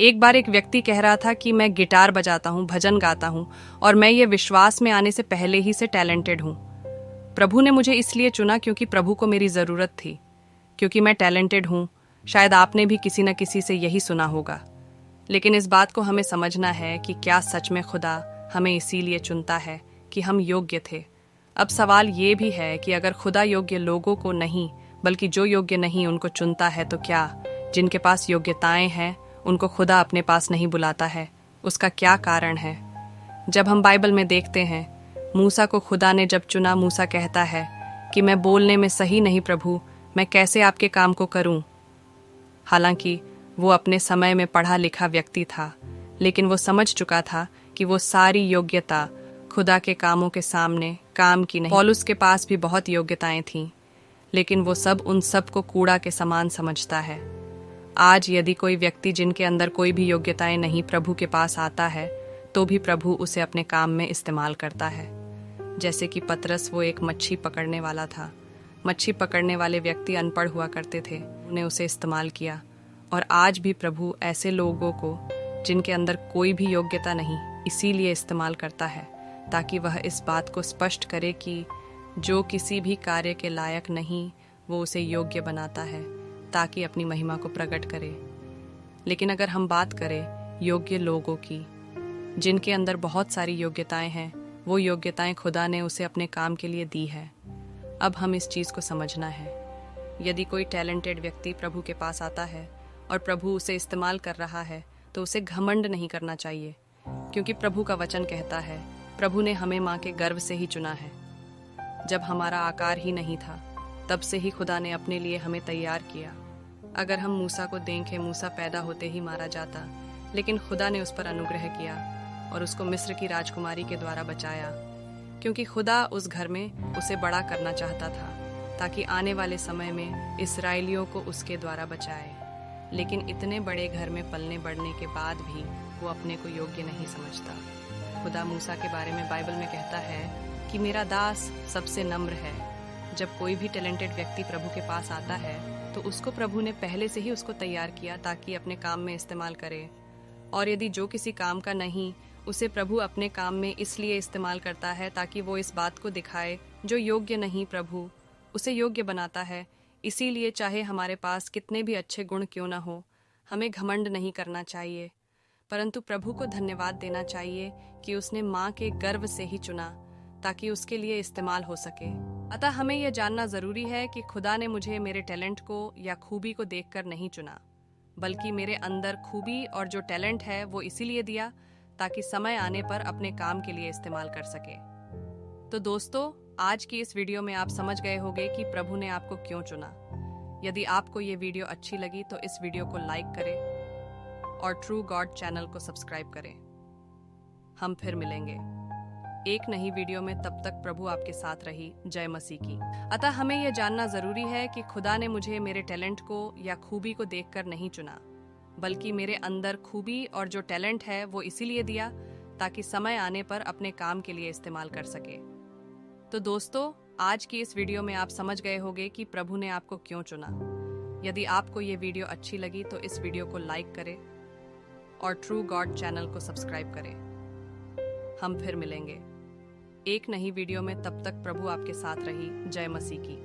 एक बार एक व्यक्ति कह रहा था कि मैं गिटार बजाता हूँ, भजन गाता हूँ और मैं ये विश्वास में आने से पहले ही से टैलेंटेड हूँ। प्रभु ने मुझे इसलिए चुना क्योंकि प्रभु को मेरी ज़रूरत थी, क्योंकि मैं टैलेंटेड हूँ। शायद आपने भी किसी न किसी से यही सुना होगा। लेकिन इस बात को हमें समझना है कि क्या सच में खुदा हमें इसीलिए चुनता है कि हम योग्य थे। अब सवाल ये भी है कि अगर खुदा योग्य लोगों को नहीं बल्कि जो योग्य नहीं उनको चुनता है, तो क्या जिनके पास योग्यताएं हैं उनको खुदा अपने पास नहीं बुलाता है? उसका क्या कारण है? जब हम बाइबल में देखते हैं, मूसा को खुदा ने जब चुना, मूसा कहता है कि मैं बोलने में सही नहीं प्रभु, मैं कैसे आपके काम को करूं। हालांकि वो अपने समय में पढ़ा लिखा व्यक्ति था, लेकिन वो समझ चुका था कि वो सारी योग्यता खुदा के कामों के सामने काम की नहीं। पौलुस के पास भी बहुत योग्यताएं थीं, लेकिन वो सब उन सब को कूड़ा के समान समझता है। आज यदि कोई व्यक्ति जिनके अंदर कोई भी योग्यताएं नहीं प्रभु के पास आता है, तो भी प्रभु उसे अपने काम में इस्तेमाल करता है। जैसे कि पतरस, वो एक मच्छी पकड़ने वाला था। मच्छी पकड़ने वाले व्यक्ति अनपढ़ हुआ करते थे, उन्हें उसे इस्तेमाल किया। और आज भी प्रभु ऐसे लोगों को जिनके अंदर कोई भी योग्यता नहीं, इसीलिए इस्तेमाल करता है ताकि वह इस बात को स्पष्ट करे कि जो किसी भी कार्य के लायक नहीं, वो उसे योग्य बनाता है ताकि अपनी महिमा को प्रकट करे। लेकिन अगर हम बात करें योग्य लोगों की, जिनके अंदर बहुत सारी योग्यताएं हैं, वो योग्यताएं खुदा ने उसे अपने काम के लिए दी है। अब हम इस चीज़ को समझना है। यदि कोई टैलेंटेड व्यक्ति प्रभु के पास आता है और प्रभु उसे इस्तेमाल कर रहा है, तो उसे घमंड नहीं करना चाहिए, क्योंकि प्रभु का वचन कहता है प्रभु ने हमें माँ के गर्भ से ही चुना है। जब हमारा आकार ही नहीं था, तब से ही खुदा ने अपने लिए हमें तैयार किया। अगर हम मूसा को देखें, मूसा पैदा होते ही मारा जाता, लेकिन खुदा ने उस पर अनुग्रह किया और उसको मिस्र की राजकुमारी के द्वारा बचाया, क्योंकि खुदा उस घर में उसे बड़ा करना चाहता था ताकि आने वाले समय में इस्राएलियों को उसके द्वारा बचाए। लेकिन इतने बड़े घर में पलने बढ़ने के बाद भी वो अपने को योग्य नहीं समझता। खुदा मूसा के बारे में बाइबल में कहता है कि मेरा दास सबसे नम्र है। जब कोई भी टैलेंटेड व्यक्ति प्रभु के पास आता है, तो उसको प्रभु ने पहले से ही उसको तैयार किया ताकि अपने काम में इस्तेमाल करे। और यदि जो किसी काम का नहीं, उसे प्रभु अपने काम में इसलिए इस्तेमाल करता है ताकि वो इस बात को दिखाए जो योग्य नहीं, प्रभु उसे योग्य बनाता है। इसीलिए चाहे हमारे पास कितने भी अच्छे गुण क्यों ना हो, हमें घमंड नहीं करना चाहिए, परंतु प्रभु को धन्यवाद देना चाहिए कि उसने माँ के गर्भ से ही चुना ताकि उसके लिए इस्तेमाल हो सके। अतः हमें यह जानना जरूरी है कि खुदा ने मुझे मेरे टैलेंट को या खूबी को देखकर नहीं चुना, बल्कि मेरे अंदर खूबी और जो टैलेंट है वो इसीलिए दिया ताकि समय आने पर अपने काम के लिए इस्तेमाल कर सके। तो दोस्तों, आज की इस वीडियो में आप समझ गए होंगे कि प्रभु ने आपको क्यों चुना। यदि आपको ये वीडियो अच्छी लगी तो इस वीडियो को लाइक करें और ट्रू गॉड चैनल को सब्सक्राइब करें। हम फिर मिलेंगे एक नई वीडियो में। तब तक प्रभु आपके साथ रही। जय मसीह की। अतः हमें यह जानना जरूरी है कि खुदा ने मुझे मेरे टैलेंट को या खूबी को देखकर नहीं चुना, बल्कि मेरे अंदर खूबी और जो टैलेंट है वो इसीलिए दिया ताकि समय आने पर अपने काम के लिए इस्तेमाल कर सके। तो दोस्तों, आज की इस वीडियो में आप समझ गए होंगे कि प्रभु ने आपको क्यों चुना। यदि आपको ये वीडियो अच्छी लगी तो इस वीडियो को लाइक करें और ट्रू गॉड चैनल को सब्सक्राइब करें। हम फिर मिलेंगे एक नई वीडियो में। तब तक प्रभु आपके साथ रही। जय मसीह की।